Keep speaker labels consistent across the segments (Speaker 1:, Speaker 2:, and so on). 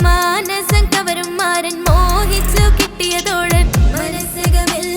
Speaker 1: മാനസം കവരും മാരൻ മോഹിച്ചു കിട്ടിയ തോഴൻ മനസ്സകമിൽ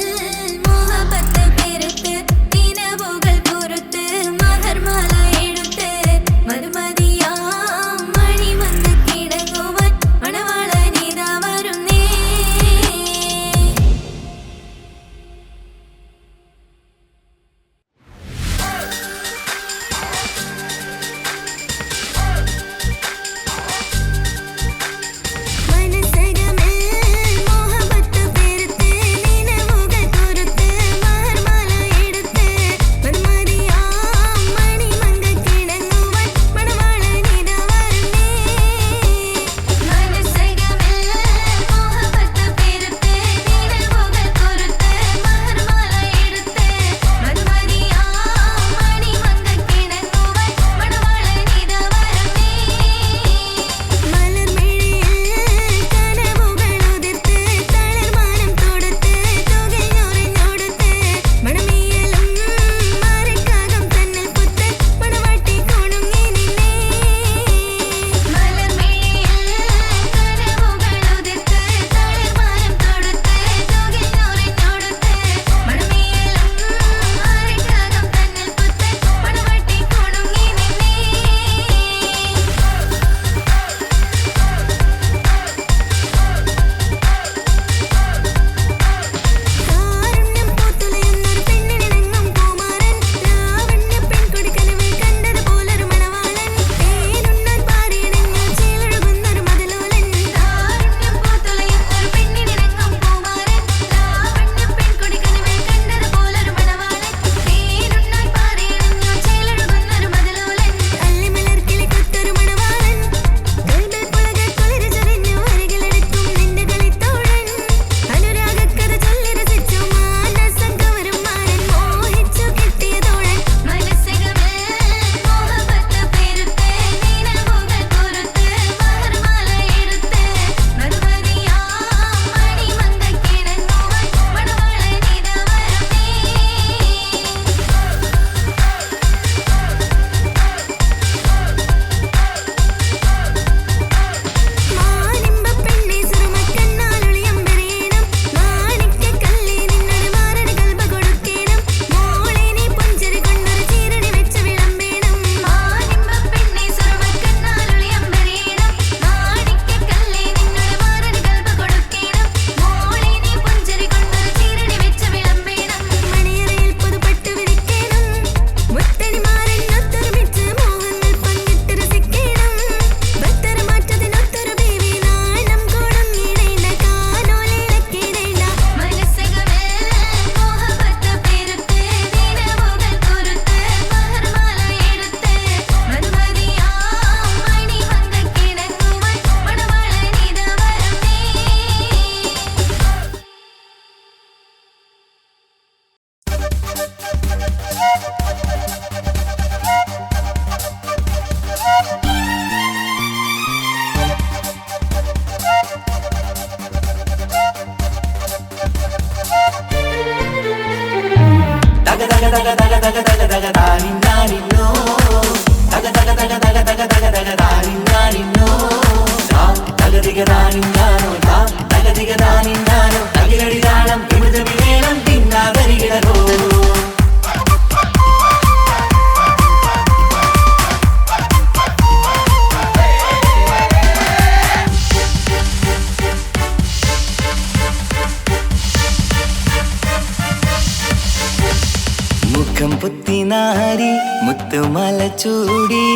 Speaker 1: മുത്തുമാല ചൂടി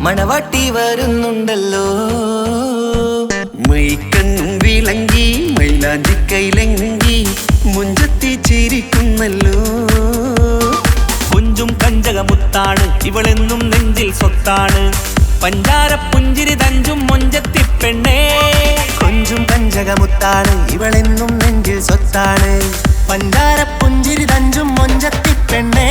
Speaker 1: മണവാട്ടി വരുന്നുണ്ടല്ലോ. മൈക്കണ്ണും വിളങ്ങി മൈലാഞ്ചി കൈലങ്കി മുഞ്ചത്തി ചിരിക്കുന്നല്ലോ.
Speaker 2: കൊഞ്ചും കഞ്ചകമുത്താണ് ഇവളെന്നും നെഞ്ചിൽ സ്വത്താണ്. പഞ്ചാര പുഞ്ചിരി തഞ്ചും മൊഞ്ചത്തി പെണ്ണേ.
Speaker 1: കൊഞ്ചും കഞ്ചകമുത്താണ് ഇവളെന്നും നെഞ്ചിൽ സ്വത്താണ്. പഞ്ചാര പുഞ്ചിരി തഞ്ചും മൊഞ്ചത്തി പെണ്ണേ.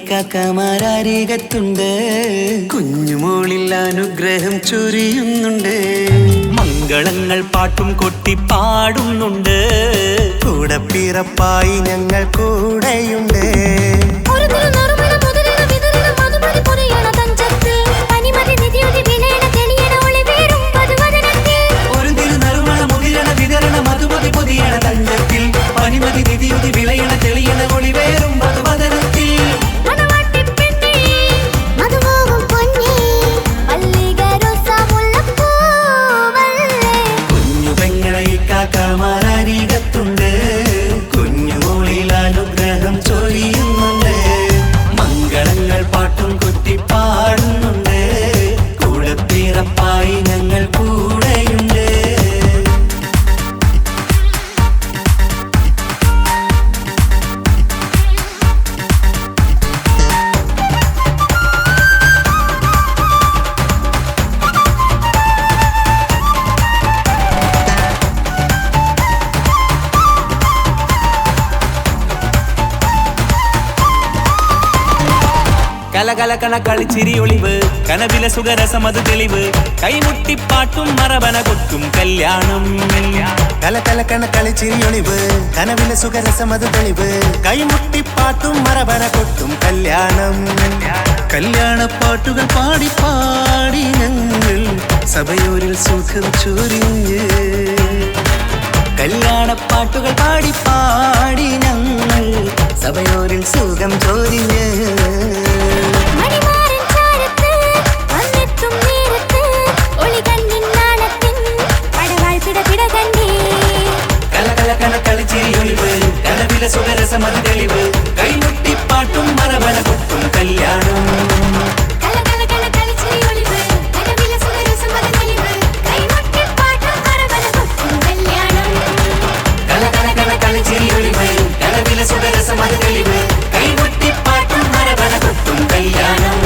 Speaker 1: കാക്കമാരാരികത്തുണ്ട്. കുഞ്ഞുമോളിൽ അനുഗ്രഹം ചൊരിയുന്നുണ്ട്.
Speaker 2: മംഗളങ്ങൾ പാട്ടും കൊട്ടി പാടുന്നുണ്ട്.
Speaker 1: കൂടെ പിറപ്പായി ഞങ്ങൾ കൂടെയുണ്ട്.
Speaker 2: കാക്കമാരാരികത്തുണ്ട്. കുഞ്ഞുമോളിൽ അനുഗ്രഹം ചൊരിയുന്നുണ്ട്. കലകലകണ കളിച്ചിരി ഒളിവ് കനവിലെ സുഖരസമത് തെളിവ് കൈമുട്ടിപ്പാട്ടും മറവന കൊട്ടും കല്യാണം
Speaker 1: കലകലകണ കളിച്ചിരി ഒളിവ് കനവിലെ സുഖരസമത് തെളിവ് കൈമുട്ടിപ്പാട്ടും മറവന കൊട്ടും കല്യാണം കല്യാണപ്പാട്ടുകൾ പാടി പാടി ഞങ്ങൾ സഭയോരിൽ സുഖം ചൊരിഞ്ഞ് കല്യാണപ്പാട്ടുകൾ പാടി പാടി ഞങ്ങൾ സഭയോരിൽ സുഖം ചൊരിഞ്ഞ് കനവിലെ സുഖരസമത് തെളിവ് കൈമുട്ടിപ്പാട്ടും മറവന കൊട്ടും കല്യാണം കനവിലെ സുഖരസമത് തെളിവ് കൈമുട്ടിപ്പാട്ടും മറവന കൊട്ടും കല്യാണം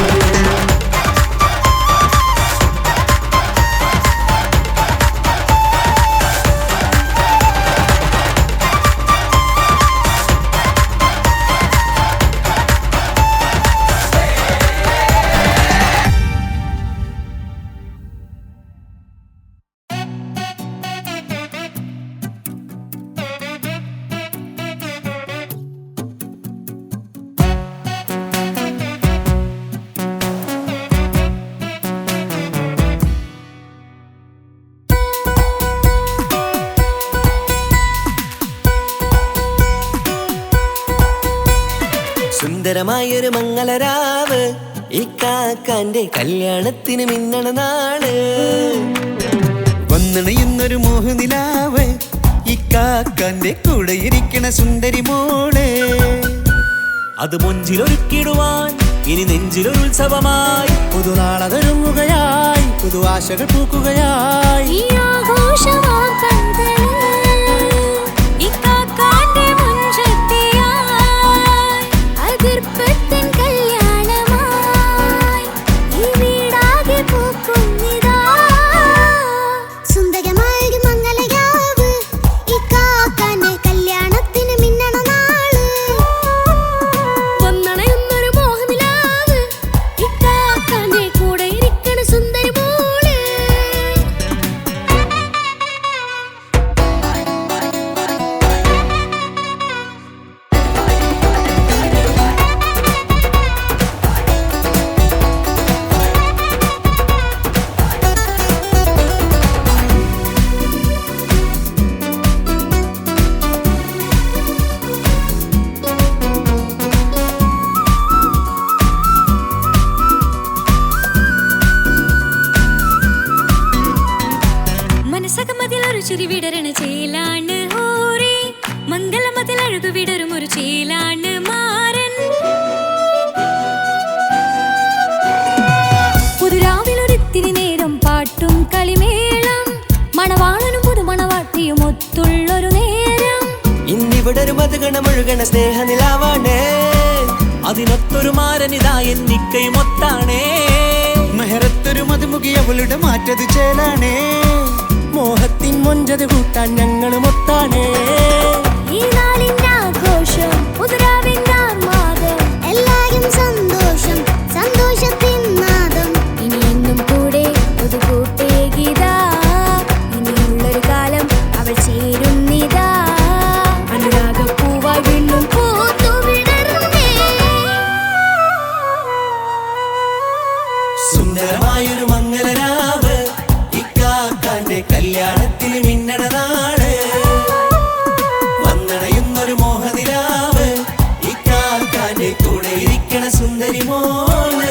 Speaker 1: സുന്ദരമായൊരു മംഗളരാവ് ഇക്കാക്കാന്റെ കല്യാണത്തിന് മിന്നണ നാള് വന്നണയുന്നൊരു മോഹനിലാവ് ഇക്കാക്കാന്റെ കൂടെ ഇരിക്കണ സുന്ദരി മോള്
Speaker 2: അത് മൊഞ്ചിലൊരുക്കിടുവാൻ ഇനി നെഞ്ചിലൊരു ഉത്സവമായി
Speaker 1: പുതുനാളതൊരുങ്ങുകയായി പുതു ആശകൾ പൂക്കുകയായി
Speaker 3: ചിരി വിടരണ ചേലാണ് ഹോറി മംഗളമതിൽ അഴകു വിടരും ഒരു ചേലാണ് മാരൻ പുതുരാവിലൊരിത്തിരി നേരം പാട്ടും കളിമേളം മണവാളനും പുതുമണവാട്ടിയും ഒത്തുള്ളൊരു നേരം
Speaker 1: ഇന്നിവിടൊരു മധുഗണമൊഴുകണ സ്നേഹനിലാവാണ്
Speaker 2: അതിനൊത്തൊരു മാരനിതാ എന്നിക്കൈമൊത്താണേ
Speaker 1: മെഹറത്തൊരു മധുമുഖി അവളുടെ മാറ്റത് ചേലാണേ മോഹത്തിൻ മൊഞ്ചത് കൂട്ടാൻ ഞങ്ങളും ഒത്താണേ
Speaker 3: ഈ നാളിന്റെ ആഘോഷം പുതുരാവിന്റെ ആർമാദം എല്ലാരും സന്തോഷം സന്തോഷത്തിൻ നാദം ഇനി എന്നും കൂടെ പുതുകൂട്ടേ ഗീതാ ഇനിയുള്ളൊരു കാലം അവൾ ചേരുന്നിതാ അനുരാഗപ്പൂവായി വീണ്ടും പൂത്തുവിടരുന്നേ
Speaker 1: സുന്ദരമായൊരു മംഗളരാവ് ഇക്കാക്കാന്റെ കല്യാണത്തിന് മിന്നണ നാള് വന്നണയുന്നൊരു മോഹനിലാവ് ഇക്കാക്കാന്റെ കൂടെ ഇരിക്കണ സുന്ദരി മോള്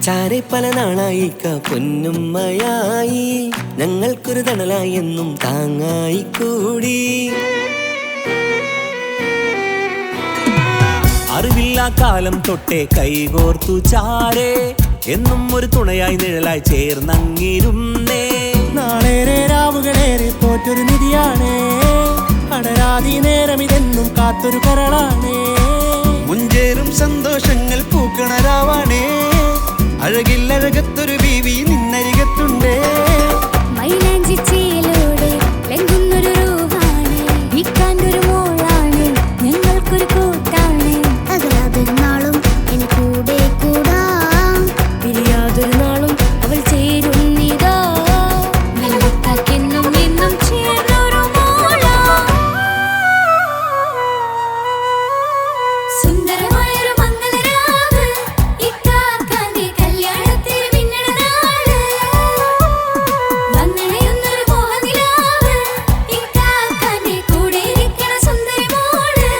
Speaker 1: ചാരെ പല നാളായി പൊന്നുമ്മയായി ഞങ്ങൾക്കൊരു തണലായി എന്നും താങ്ങായി കൂടി
Speaker 2: അറിവില്ല കാലം തൊട്ടേ കൈകോർത്തു ചാരേ എന്നും ഒരു തുണയായി നിഴലായി ചേർന്നങ്ങിരുന്നേ.
Speaker 4: നാളേറെ രാവുകളേറെ തോറ്റൊരു നിധിയാണേ, അടരാതി നേരം ഇതെന്നും കാത്തൊരു കരളാണേ.
Speaker 5: മുഞ്ചേറും സന്തോഷങ്ങൾ പൂക്കണരാവാണേ, അഴകില്ലഴകത്തൊരു ബീവി നിന്നരികത്തുണ്ടേ.
Speaker 3: മൈലാഞ്ചിച്ചേലോടെ ലംഘുന്നൊരു റൂഹാണ്, വിക്കാണ്ടൊരു മോളാണ്, ഞങ്ങൾക്കൊരു കൂട്ടാണ്. അകലാതൊരു നാളും എൻ കൂടെ കൂടാം, പിരിയാതൊരു നാളും അവൾ ചേരുന്നിതാ. വെള്ളക്കാക്കെന്നും എന്നും ചേർന്നൊരു മോളാ. സുന്ദരമായൊരു മംഗളരാവ്, ഇക്കാക്കാന്റെ കല്യാണത്തിൽ മിന്നണ നാള്. വന്നണയുന്നൊരു മോഹനിലാവ്, ഇക്കാക്കാന്റെ കൂടെ ഇരിക്കണ സുന്ദരി മോള്.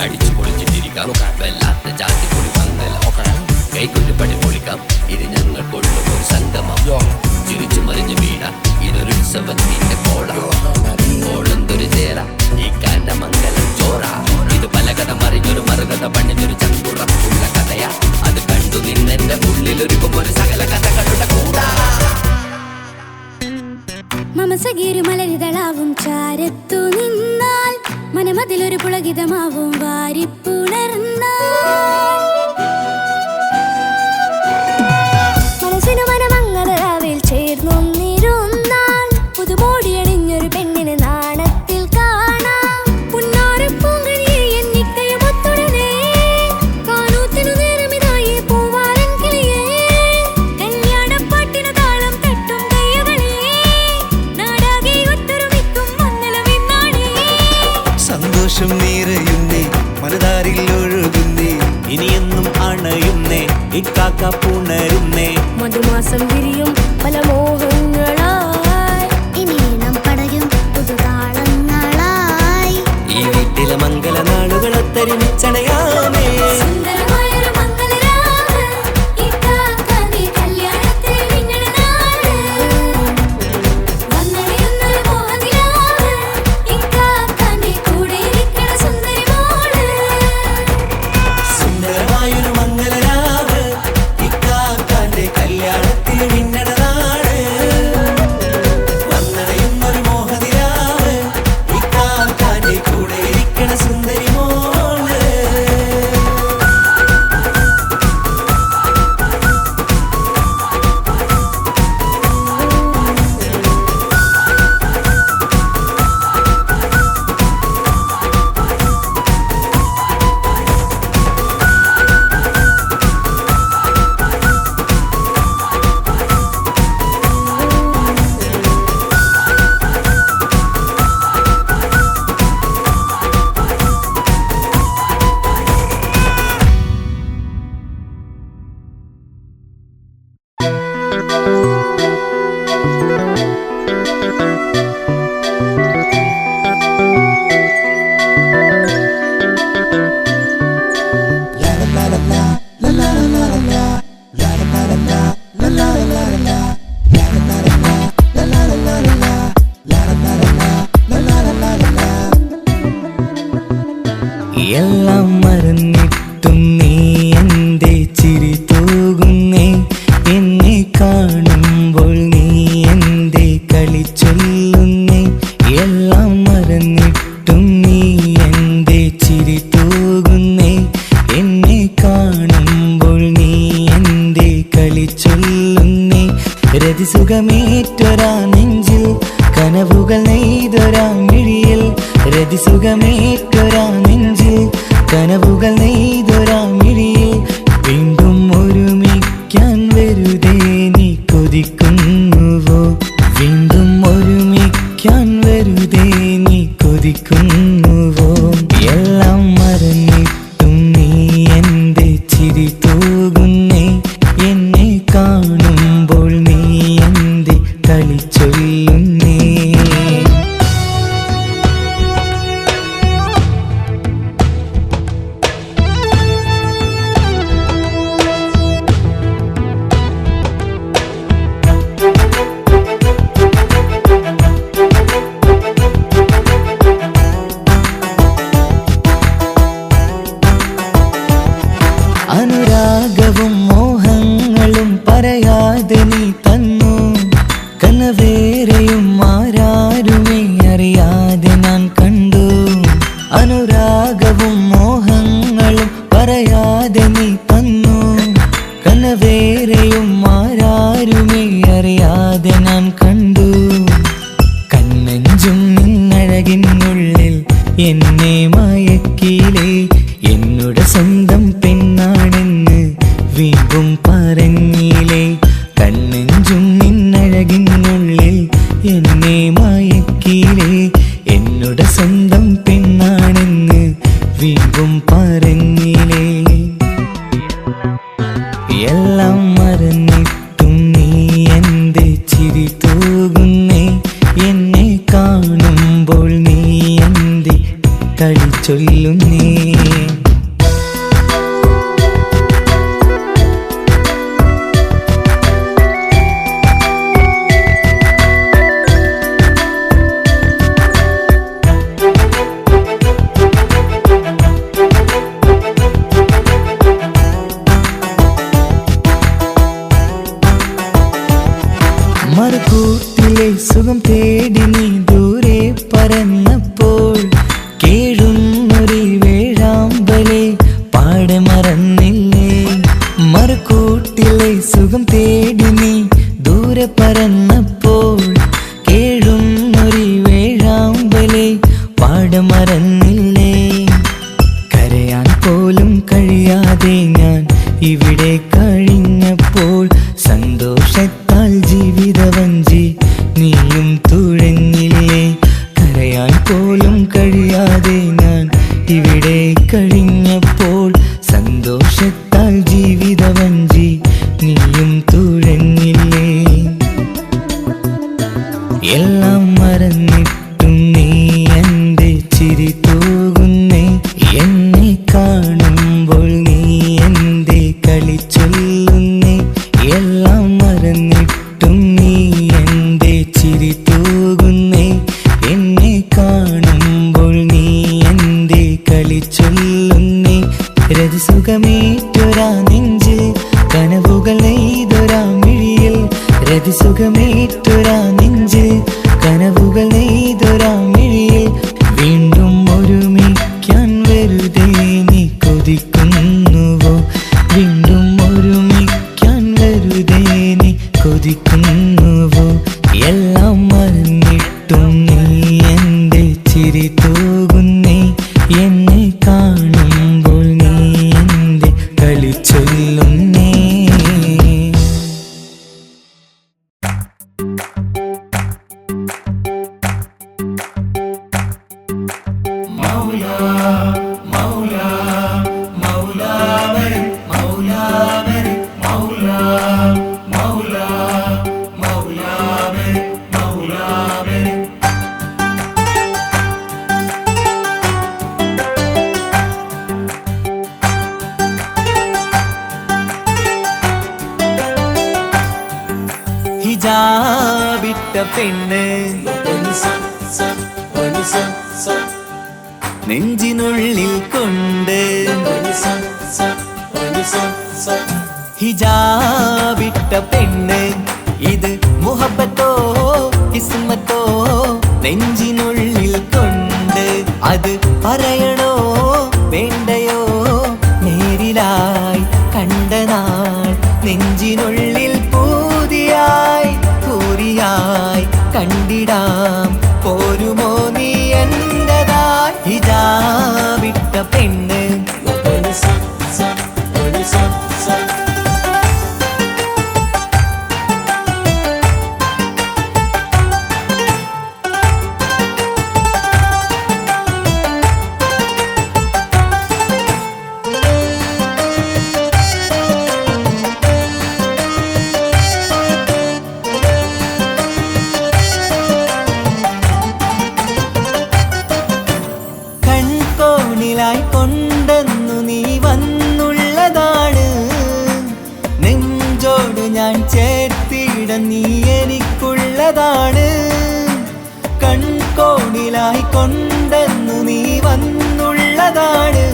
Speaker 6: അടിച്ചു പൊളിച്ചിട്ടിരിക്കാം, വല്ലാത്ത ജാതി പൊളി വന്നല കൈകൊണ്ടു പടി പൊളിക്കാം. ഇത് ഞങ്ങൾ കൊള്ളും സംഗമം, ചിരിച്ചു മറിഞ്ഞു വീണ ഇതൊരു ഉത്സവത്തിന്റെ കോളന്തൊരു ചേര ഈ കാന്റെ മംഗലം ചോറ. ഇത് പലകഥ മറിഞ്ഞൊരു മറുകഥ പണിഞ്ഞൊരു ചങ്കുറപ്പുള്ള കഥയാ. അത് കണ്ടു നിന്നെന്റെ ഉള്ളിലൊരുക്കും ഒരു സകല കഥകളുടെ കൂടാ.
Speaker 3: മമസഗിരു മലരിതളാവും ചാരത്തു നിന്നാൽ, മനമതിലൊരു പുളകിതമാവും വാരിപ്പുണർന്നാൽ. മനസ്സിനു മനമങ്ങതരാവിൽ ചേർന്നൊന്നിരുന്നാൽ, പുതുമോടിയണിഞ്ഞൊരു പെണ്ണിന് നാണത്തിൽ കാണാം. പുന്നാരപ്പൂങ്കണിയെ എണ്ണിക്കയുമൊത്തുടനെ, കാനൂത്തിനു നേരമിതായി പൂവാലൻ കിളിയേ. കല്യാണപ്പാട്ടിനു താളം തട്ടും കയ്യുകളേ, നാടാകെ ഒത്തൊരുമിക്കും മംഗളമെന്നാണേ.
Speaker 5: സന്തോഷം നിറയുന്നേ, മനതാരിൽ ഒഴുകുന്നേ,
Speaker 2: ഇനിയെന്നും അണയുന്നേ, ഇക്കാക്ക പുണരുന്നേ.
Speaker 3: മധുമാസം വിരിയും പല മോഹങ്ങളായി, ഇനി നാം പടരും പുതുതാളങ്ങളായി.
Speaker 2: ഈ വീട്ടിലെ മംഗള നാളുകളൊത്തരിച്ചണയാമേ.
Speaker 3: സുന്ദരമായൊരു മംഗളരാവ്, ഇക്കാക്കാന്റെ കല്യാണത്തിൽ മിന്നണ നാള്. വന്നണയുന്നൊരു മോഹനിലാവ്, ഇക്കാക്കാന്റെ കൂടെ ഇരിക്കണ സുന്ദരി മോള്.
Speaker 2: സുന്ദരമായൊരു മംഗളരാവ്, ഇക്കാക്കാന്റെ കല്യാണത്തിൽ മിന്നണ നാള്. വന്നണയുന്നൊരു മോഹനിലാവ്, ഇക്കാക്കാന്റെ കൂടെ ഇരിക്കണ സുന്ദരി മോള്.
Speaker 4: എല്ലാം മറന്നിട്ടും നീ എന്റെ ചിരി തൂകുന്നേ, എന്നെ കാണുമ്പോൾ നീ എന്റെ കളി ചൊല്ലുന്നേ. എല്ലാം മറന്നിട്ടും നീ എന്റെ ചിരി തൂകുന്നേ, എന്നെ കാണുമ്പോൾ നീ എന്റെ കളി ചൊല്ലുന്നേ. രതിസുഖമേറ്റൊരാ നെഞ്ചിൽ കനവുകൾ നെയ്തൊരാ മിഴിയിൽ, രതിസുഖമേറ്റൊരാ നെഞ്ചിൽ കനവുകൾ നെയ്തൊരാ മിഴിയിൽ. വീണ്ടും ഒരുമിക്കാൻ വെറുതെ നീ കൊതിക്കുന്നുവോ, വീണ്ടും ഒരുമിക്കാൻ വെറുതെ നീ കൊതിക്കുന്നുവോ. എല്ലാം മറന്നിട്ടും നീ എന്റെ ചിരി തൂകുന്നേ, എന്നെ കാണുമ്പോൾ നീ എന്റെ കളി ചൊല്ലുന്നേ. നിന്നഴകിനുള്ളിൽ എന്നെ മയക്കിയിലേ എന്നോട് സ്വന്തം പെണ്ണാണെന്ന് വീമ്പും പറഞ്ഞില്ലേ കണ്ണെഞ്ചും നിന്നഴകിനുള്ളിൽ എന്നെ മയക്കിയിലേ എന്നോട് സ്വന്തം പെണ്ണാണെന്ന് വീമ്പും പറഞ്ഞില്ലേ എല്ലാം മറന്നിട്ടും നീ എന്റെ ചിരി തൂകുന്നേ എന്നെ കാണുമ്പോൾ നീ എന്റെ കളി ചൊല്ലുന്നേ മറുകൂട്ടിലെ സുഖം തേടി നീ ദൂരെ പറന്നപ്പോൾ കേഴുന്നൊരു വേഴാമ്പലെ പാടെ മറന്നില്ലേ മറുകൂട്ടിലെ സുഖം തേടി നീ ദൂരെ പറന്നപ്പോൾ കേഴുന്നൊരു വേഴാമ്പലെ പാടെ മറന്നില്ലേ കരയാൻ പോലും കഴിയാതെ ഞാൻ ഇവിടെ കഴിഞ്ഞപ്പോൾ സന്തോഷത്താൽ ജീവിതവഞ്ചി നീയും തുഴഞ്ഞില്ലേ കരയാൻ പോലും കഴിയാതെ ഞാൻ ഇവിടെ കഴിഞ്ഞപ്പോൾ സന്തോഷത്താൽ ജീവിതവഞ്ചി നീയും തുഴഞ്ഞില്ലേ എല്ലാം മറന്നിട്ടും നീ എന്റെ ചിരി തൂകുന്നേ എന്നെ കാണുമ്പോൾ നീ എന്റെ കളി ചൊല്ലുന്നേ എല്ലാം മറന്നിട്ടും നീ എന്റെ ചിരി തൂകുന്നേ എന്നെ കാണുമ്പോൾ നീ എന്റെ കളി ചൊല്ലുന്നേ രതിസുഖമേറ്റൊരാ നെഞ്ചിൽ കനവുകൾ നെയ്തൊരാ മിഴിയിൽ രതിസുഖമേറ്റൊരാ നെഞ്ചിൽ കനവുകൾ നെയ്തൊരാ മിഴിയിൽ വീണ്ടും ഒരുമിക്കാൻ വെറുതെ നീ കൊതിക്കുന്നുവോ വീണ്ടും ഒരുമിക്കാൻ വെറുതെ നീ കൊതിക്കുന്നുവോ എല്ലാം മറന്നിട്ടും നീ എന്റെ ചിരി തൂകുന്നേ എന്നെ കാണുമ്പോൾ നീ എന്റെ കളി ചൊല്ലുന്നേ ഹിജാബിട്ട പെണ്ണ് നെഞ്ചിനുള്ളിൽ കൊണ്ട് ഹിജാബിട്ട പെണ്ണ് ഇത് മുഹബത്തോ കിസ്മത്തോ നെഞ്ചിനുള്ളിൽ കൊണ്ട് അത് പറയണോ വേണ്ടയോ നേരിലായി കണ്ട നാൾ നെഞ്ചിനുള്ളിൽ പൂതിയായി പൂരിയായി കണ്ടിടാം പോരുമോ നീ എന്റതായി ഹിജാബിട്ട പെണ്ണ് കൺകോണിലായി കൊണ്ടെന്നു നീ വന്നുള്ളതാണ് നെഞ്ചോട് ഞാൻ ചേർത്തിട നീ എനിക്കുള്ളതാണ് കൺകോണിലായി കൊണ്ടെന്നു നീ വന്നുള്ളതാണ്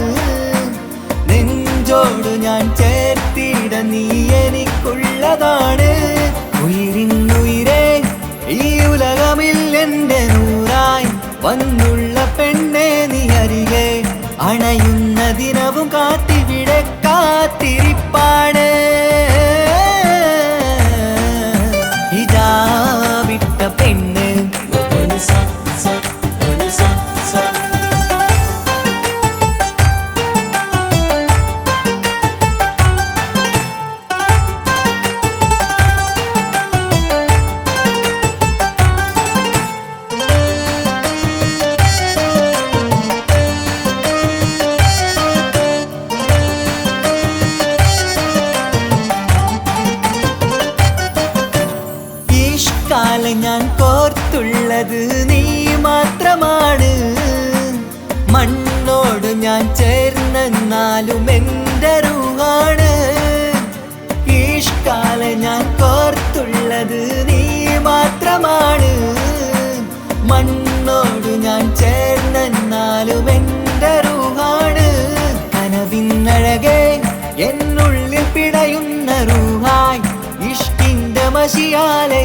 Speaker 4: നെഞ്ചോട് ഞാൻ ചേർത്തിട നീ എനിക്കുള്ളതാണ് ഉയിരിന്നുയിരേ ഈ ഉലകമിൽ എന്റെ നൂറായി വന്നുള്ള പെണ്ണെ നീ അരികെ അണയുന്ന ദിനവും കാത്തിവിടെ കാത്തിരിപ്പാണ് ഹിജാബിട്ട പെണ്ണ്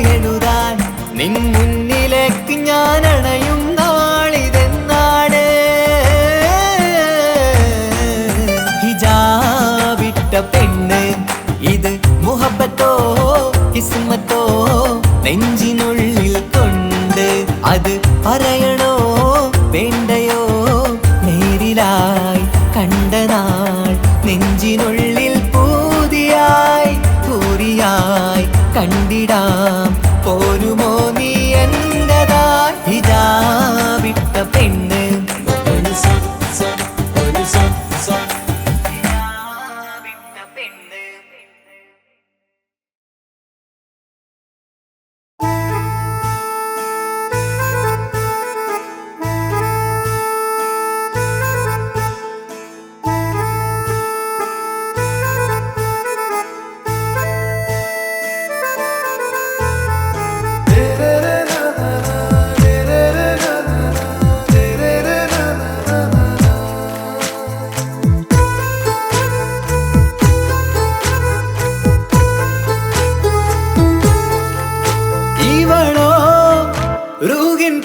Speaker 4: എഴുതാൻ നിൻ മുന്നിലേക്ക് ഞാൻ അണയും നാളിതെന്നാണ് ഹിജാബിട്ട പെണ്ണ് ഇത് മുഹബത്തോ കിസ്മത്തോ നെഞ്ചിനുള്ളിൽ കൊണ്ട് അത് പറയണോ വേണ്ടയോ നേരിലായി കണ്ട നാൾ നെഞ്ചിനുള്ളിൽ പൂതിയായി പൂരിയായി കണ്ടിടാം പോരുമോ നീ എന്റതായി ഹിജാബിട്ട പെണ്ണ്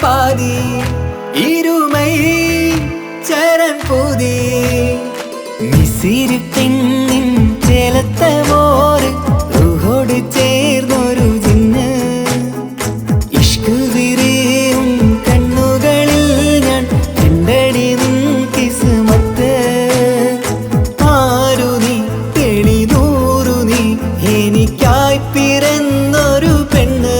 Speaker 4: பாதி இருமை சரண் போதே மிசிறு பெண்ணின் ചേലത്ത മോര് റൂഹോട് ചേർന്നൊരു ജിന്ന് ഇഷ്ക് വിരിയും കണ്ണുകളിൽ ഞാൻ കണ്ടടി നിൻ കിസ്മത്ത് ആരു നീ തെളിനൂറു നീ എനിക്കായി പിറന്നൊരു പെണ്ണ്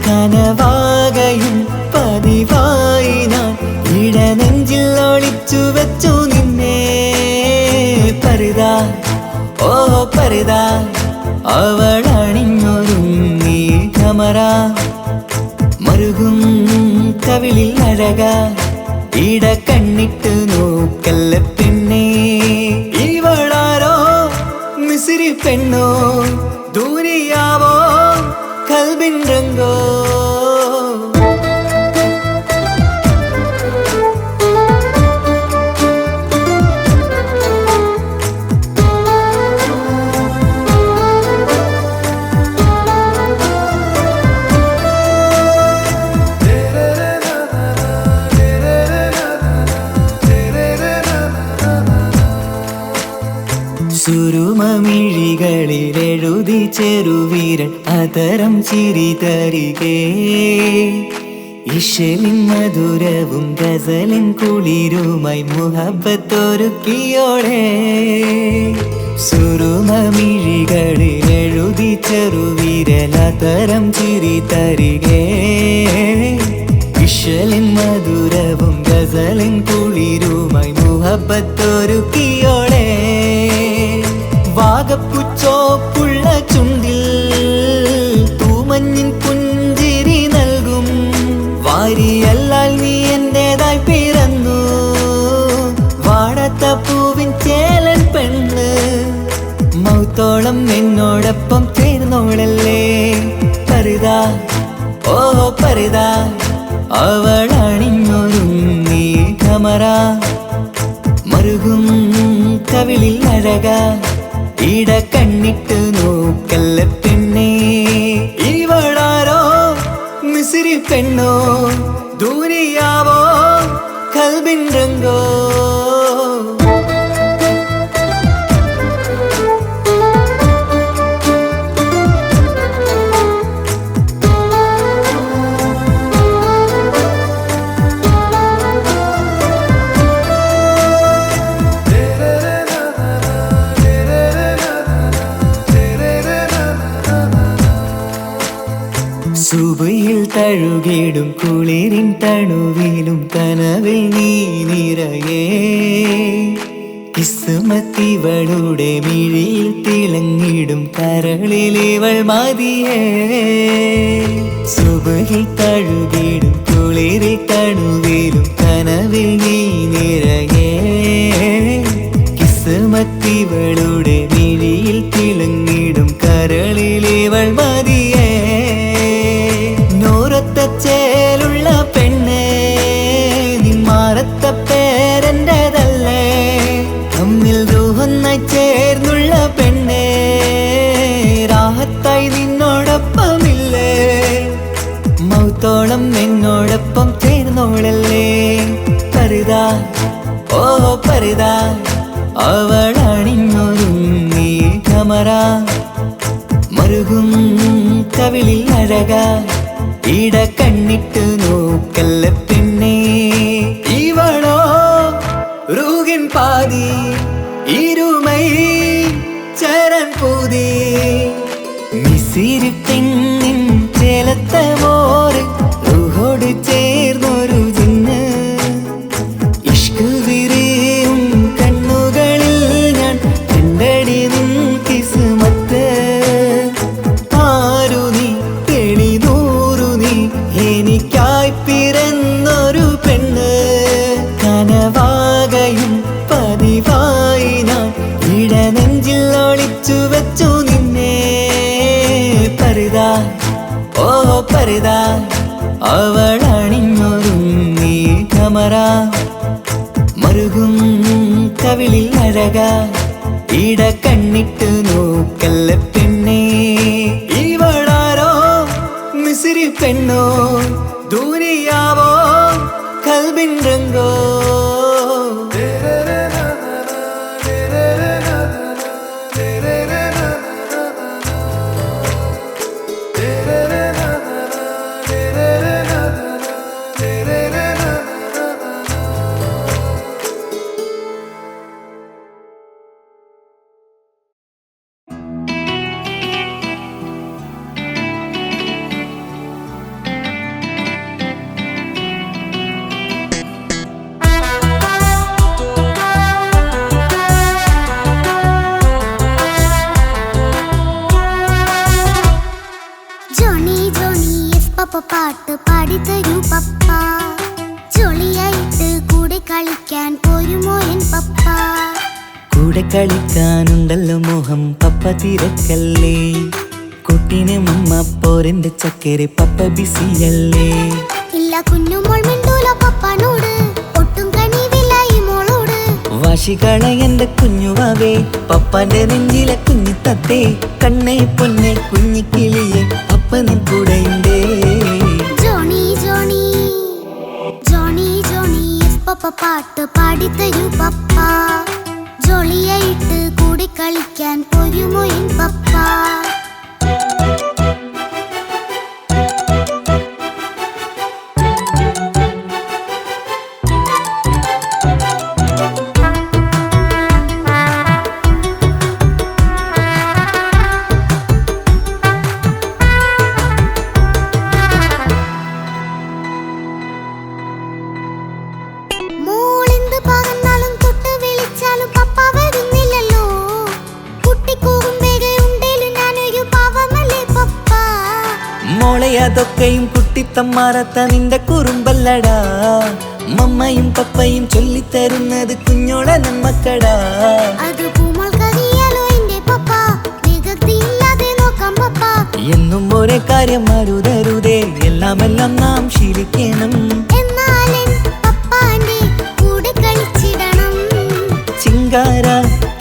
Speaker 4: കനവാകയും പതിവായി ഞാൻ ഇടനെഞ്ചിൽ ഒളിച്ചു വെച്ചു നിന്നെ പരിതാ ഓ പരിതാ അവളണിഞ്ഞൊരുങ്ങി കമറ മറുകും കവിളിൽ അഴക ഇട കണ്ണിട്ട് നോക്കല്ല പെണ്ണേ ഇവളാരോ മിസിരി പെണ്ണോ ദൂരിയാവോ കൽബിൻ രംഗോ സുരുമമിഴികളിലെഴുതി ചെറുവീരൻ അതരം ചിരി തരികേ ഇശലിൻ മധുരവും ഗസലിൻ കുളിരുമായി മുഹബത്തൊരുക്കിയോടെ സുരുമമിഴികളിലെഴുതി ചെറുവീരൻ അതരം ചിരി തരികേ ഇശലിൻ മധുരവും ഗസലിൻ കുളിരുമായി മുഹബത്തൊരുക്കിയോടെ വാഗപ്പുച്ചോപ്പുള്ള ചുണ്ടിൽ തൂമഞ്ഞിൻ പുഞ്ചിരി നൽകും വാരിയല്ലാൽ നീ എന്റേതായി പിറന്നു വാടാത്ത പൂവിൻ ചേലൻ പെണ്ണ് മൗത്തോളം എന്നോടൊപ്പം ചേർന്നോളല്ലേ പരിതാ ഓ പരിതാ അവളണിഞ്ഞൊരുങ്ങി കമറ മറുകും കവിളിൽ അഴക ഇട കണ്ണിട്ട് നോക്കല്ല പെണ്ണേ ഇവളാരോ മിസിരി പെണ്ണോ ദൂരിയാവോ കൽബിൻ രംഗോ സുബയിൽ തഴുകിടും കുളിരിൻ തണുവിലും കനവിൽ നീ നിറയേ കിസ്മത്തിവളുടെ മിഴിയിൽ തിളങ്ങിടും കരളിലിവൾ മതിയേ സുബയിൽ തഴുകിടും കുളിരിൽ തണുവിലും കനവിൽ നീ നിറയേ കിസ്മത്തിവളുടെ മിഴിയിൽ തിളങ്ങിടും കരളിലിവൾ മതിയേ ചേലുള്ള പെണ്ണേ നിന്മാറത്ത പേരെന്റേതല്ലേ തമ്മിൽ റൂഹൊന്നായി ചേർന്നുള്ള പെണ്ണേ രാഹത്തായി നിന്നോടൊപ്പമില്ലേ പരിതാ ഓ പരിതാ അവളണിഞ്ഞൊരുങ്ങി കമറ മറുകും കവിളിൽ അഴക ഇട കണ്ണിട്ട് നോക്കല്ല പെണ്ണേ ഇവളോ റൂകിൻ പാതി ഇരുമൈ ചരൻ പൂതി മിസിരി പെണ്ണിൻ ചേലത്തെ മോര് റൂഹോട് ചേർന്നൊരു ജിന്ന് ഇഷ്ക് വിരിയും കണ്ണുകളിൽ ഞാൻ കണ്ടടി നിൻ കിസ്മത്ത് ആരു നീ തെളിനൂറു നീ എനിക്കായി പിറന്നൊരു പെണ്ണ് കനവാകയും പതിവായി ഞാൻ ഇടനെഞ്ചിൽ ഒളിച്ചു വെച്ചു നിന്നെ പരിതാ ഓ പരിതാ അവളണിഞ്ഞൊരുങ്ങി കമറ മറുകും കവിളിൽ അഴക ഇട കണ്ണിട്ട് നോക്കല്ല പെണ്ണേ ഇവളാരോ മിസിരി പെണ്ണോ ദൂരിയാവോ കൽബിൻ രംഗോ
Speaker 3: പാട്ട് പാടിത്തരൂ പപ്പ ജോളിയായിട്ട് കൂടെ കളിക്കാൻ പോരുമോ എൻ പപ്പ
Speaker 4: കൂടെ കളിക്കാനുണ്ടല്ലോ മോഹം പപ്പ തിരക്കല്ലേ കുട്ടീനെ മുമ്മ പോരെന്റെ ചക്കരെ പപ്പ ബിസിയല്ലേ
Speaker 3: ഇല്ല കുഞ്ഞുമോൾ മിണ്ടൂല പപ്പനോട് ഒട്ടും കണിവില്ല ഈ മോളോട്
Speaker 4: വാശികള എന്റെ കുഞ്ഞുവാവേ പപ്പാന്റെ നെഞ്ചിലെ കുഞ്ഞിത്തത്തേ കണ്ണേ പൊന്നെ കുഞ്ഞിക്കിളിയെ പപ്പ നിൻ കൂടെയുണ്ടേ
Speaker 3: ജോണി ജോണി ജോണി ജോണി പപ്പ പാട്ട് പാടിത്തരൂ പപ്പ ജോളിയായിട്ട് കൂടെ കളിക്കാൻ പോരുമോ എൻ പപ്പ
Speaker 4: അതൊക്കെയും കുട്ടിത്തമ്മാറത്ത നിന്റെ കുറുമ്പല്ലടാ മമ്മയും പപ്പയും ചൊല്ലിത്തരുന്നത് കുഞ്ഞോളെ നമ്മക്കടാ എന്നും ഒരേ കാര്യം മരുതരുതേ എല്ലാം നാം ശീലിക്കണം ചിങ്കാര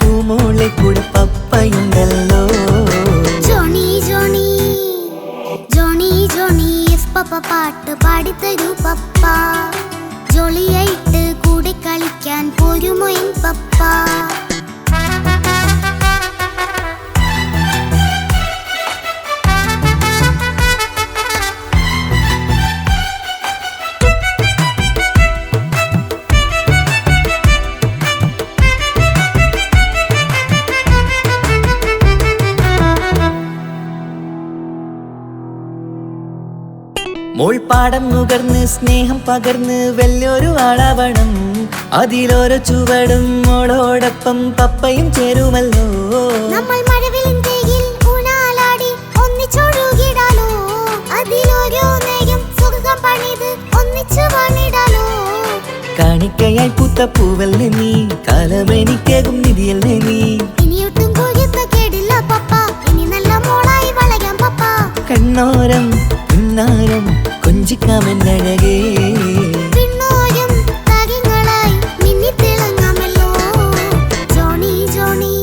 Speaker 4: പൂമോളെ കൂടെ പപ്പയുണ്ടല്ലോ
Speaker 3: പപ്പ പാട്ട് പാടിത്തരൂ പപ്പ ജോളിയായിട്ട് കൂടെ കളിക്കാൻ പോരുമോ എൻ പപ്പ
Speaker 4: മോൾപ്പാടം നുകർന്ന് സ്നേഹം പകർന്ന് വലിയൊരു ആളാവണം അതിലോരോ ചുവടും മോളോടൊപ്പം പപ്പയും ചേരുമല്ലോ
Speaker 3: നമ്മൾ മഴവിലിൻ ഊനാലാടി ഒന്നിച്ചൊഴുകിടാലോ അതിലോരോ നേരം സുഖം പണിത് ഒന്നിച്ചു പണിടാലോ
Speaker 4: കാണിക്കയായി പൂത്ത പൂവല്ലേ നീ കാലമെനിക്കേകും നിധിയല്ലേ നീ
Speaker 3: ഇനിയൊട്ടും കൂടിയത്ത കേടില്ല പപ്പ ഇനി നല്ല മോളായി വളരാം പപ്പ
Speaker 4: കണ്ണോരം പിന്നാരം കൊഞ്ചിക്കാമെന്നഴകേ
Speaker 3: പിന്നോരം താരങ്ങളായി മിന്നിത്തിളങ്ങാമല്ലോ ജോണി ജോണി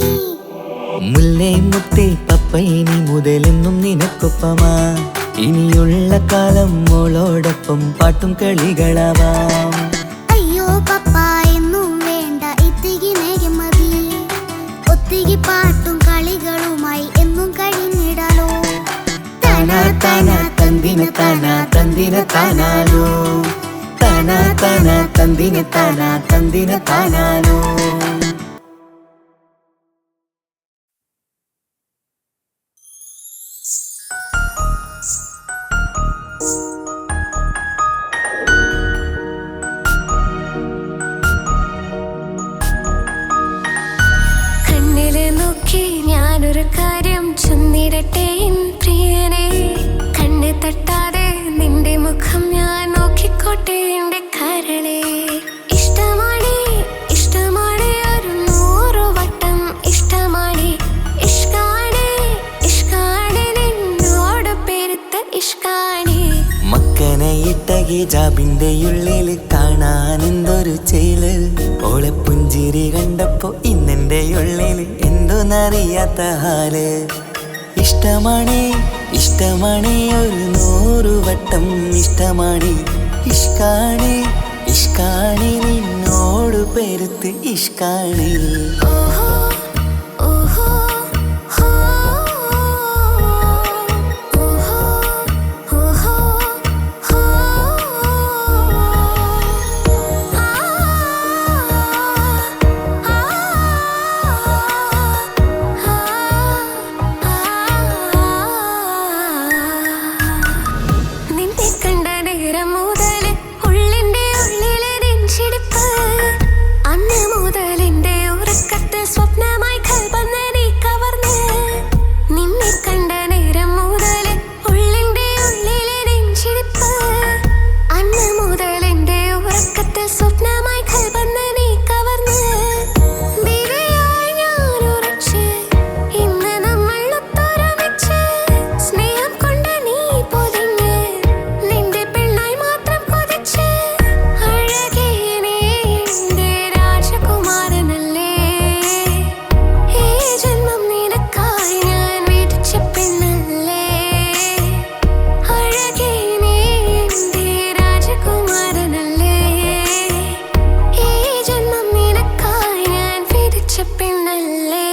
Speaker 4: മുല്ലേ മുത്തേ പപ്പ ഇനി മുതലെന്നും നിനക്കൊപ്പമാ ഇനിയുള്ള കാലം മോളോടൊപ്പം പാട്ടും കളികളാവാം തന്തിന താനാനോ.
Speaker 7: കണ്ണിലെ നോക്കി ഞാനൊരു കാര്യം ചൊന്നിടട്ടെ പ്രിയനെ. കണ്ണ് തട്ടാതെ നിന്റെ മുഖം ഞാൻ നോക്കിക്കോട്ടെ എന്റെ കരളെ. ഇഷ്ടമാണ് ഇഷ്ടമാണ് ഒരു 100 വട്ടം ഇഷ്ടമാണ്. ഇഷ്കാണ് ഇഷ്കാണ് നിന്നോട് പെരുത്ത ഇഷ്കാണ്.
Speaker 4: മക്കനയിട്ട ഹിജാബിന്റെ ഉള്ളിൽ കാണാൻ എന്തൊരു ചേല്. ഓളെ പുഞ്ചിരി കണ്ടപ്പോ ഇന്നെന്റെ ഉള്ളിൽ എന്തോന്നറിയാത്ത ഹാല്. ഇഷ്ടമാണ് ഇഷ്ടമാണ് ഒരു 100 വട്ടം ഇഷ്ടമാണ്. ഇഷ്കാണ് ഇഷ്കാണ് നിന്നോട് പെരുത്ത് ഇഷ്കാണ്.
Speaker 7: ഓഹോ ഓഹോ ഹോ ഓഹോ ഓഹോ ഹോ ആ നിന്നെ കണ്ട നേരം മുതൽ ഉള്ളിന്റെ ഉള്ളിലെ നെഞ്ചിടിപ്പ്. അന്ന് മുതൽ എന്റെ ഉറക്കത്തിൽ സ്വപ്നമായി കൽപ്പന നീ കവർന്ന്. നിന്നെ കണ്ട നേരം മുതൽ ഉള്ളിന്റെ ഉള്ളിലെ നെഞ്ചിടിപ്പ്. അന്ന് മുതൽ എന്റെ ഉറക്കത്തിൽ സ്വപ്നമായി കൽപ്പന നീ കവർന്ന്. ദിവ്യയായി ഞാൻ ഉറച്ച് ഇന്ന് നമ്മൾ ഒത്തൊരുമിച്ച്. സ്നേഹം കൊണ്ട് നീ പൊതിഞ്ഞ് നിന്റെ പെണ്ണായി മാത്രം കൊതിച്ച്. അഴകേ നീ എന്റെ രാജകുമാരനല്ലേ. ഈ ജന്മം നിനക്കായി ഞാൻ വിധിച്ച പെണ്ണല്ലേ. അഴകേ നീ എന്റെ രാജകുമാരനല്ലേ. ഈ ജന്മം നിനക്കായി ഞാൻ വിധിച്ച പെണ്ണല്ലേ.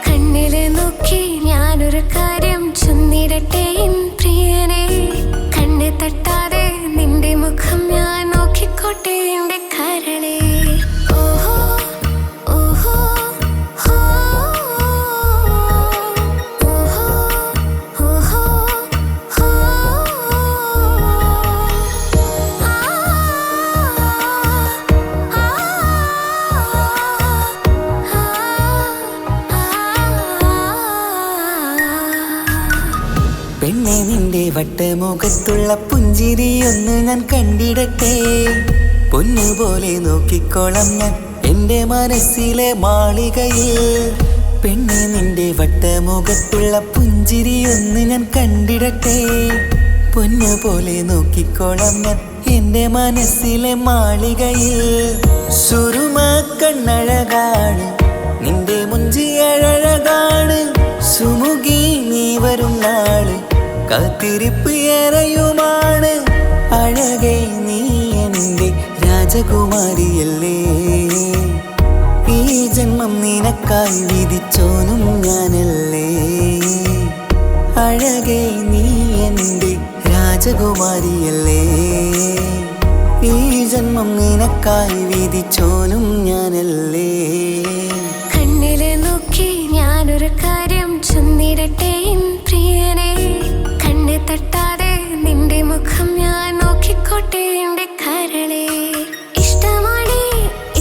Speaker 7: കണ്ണില് നോക്കി ഞാനൊരു കാര്യം ചൊന്നിടട്ടെ പ്രിയനെ. കണ്ണ് തട്ടാതെ നിന്റെ മുഖം ഞാൻ നോക്കിക്കോട്ടെ എന്റെ കരളെ. ഓഹോ ഓഹോ ഹോ ഓഹോ ഓഹോ ഹോ ആ
Speaker 4: പെണ്ണെ നിന്റെ വട്ടമുഖത്തുള്ള പുഞ്ചിരിയൊന്ന് ഞാൻ കണ്ടിടട്ടെ. പൊന്നുപോലെ നോക്കിക്കോളം ഞാൻ എന്റെ മനസ്സിലെ മാളികയിൽ. പെണ്ണെ നിന്റെ വട്ടമുഖത്തുള്ള പുഞ്ചിരിയൊന്ന് ഞാൻ കണ്ടിടട്ടെ. പൊന്നുപോലെ നോക്കിക്കോളം ഞാൻ എന്റെ മനസ്സിലെ മാളികയിൽ. സുറുമ കണ്ണഴകാണ് നിന്റെ മുഞ്ചി അഴകാണ്. സുമുഖി നീ വരും നാള് കാത്തിരിപ്പ് ഏറെയുമാണ്. അഴകേ നീ എന്റെ രാജകുമാരിയല്ലേ. ഈ ജന്മം നിനക്കായി വിധിച്ചോനും ഞാനല്ലേ. അഴകേ നീ എന്റെ രാജകുമാരിയല്ലേ. ഈ ജന്മം നിനക്കായി വിധിച്ചോനും ഞാനല്ലേ.
Speaker 7: കണ്ണില് നോക്കി ഞാനൊരു കാര്യം ചൊന്നിടട്ടെ പ്രിയനെ. കണ്ണ് തട്ടാതെ നിന്റെ മുഖം ഞാൻ നോക്കിക്കോട്ടെ എന്റെ കരളെ. ഇഷ്ടമാണ്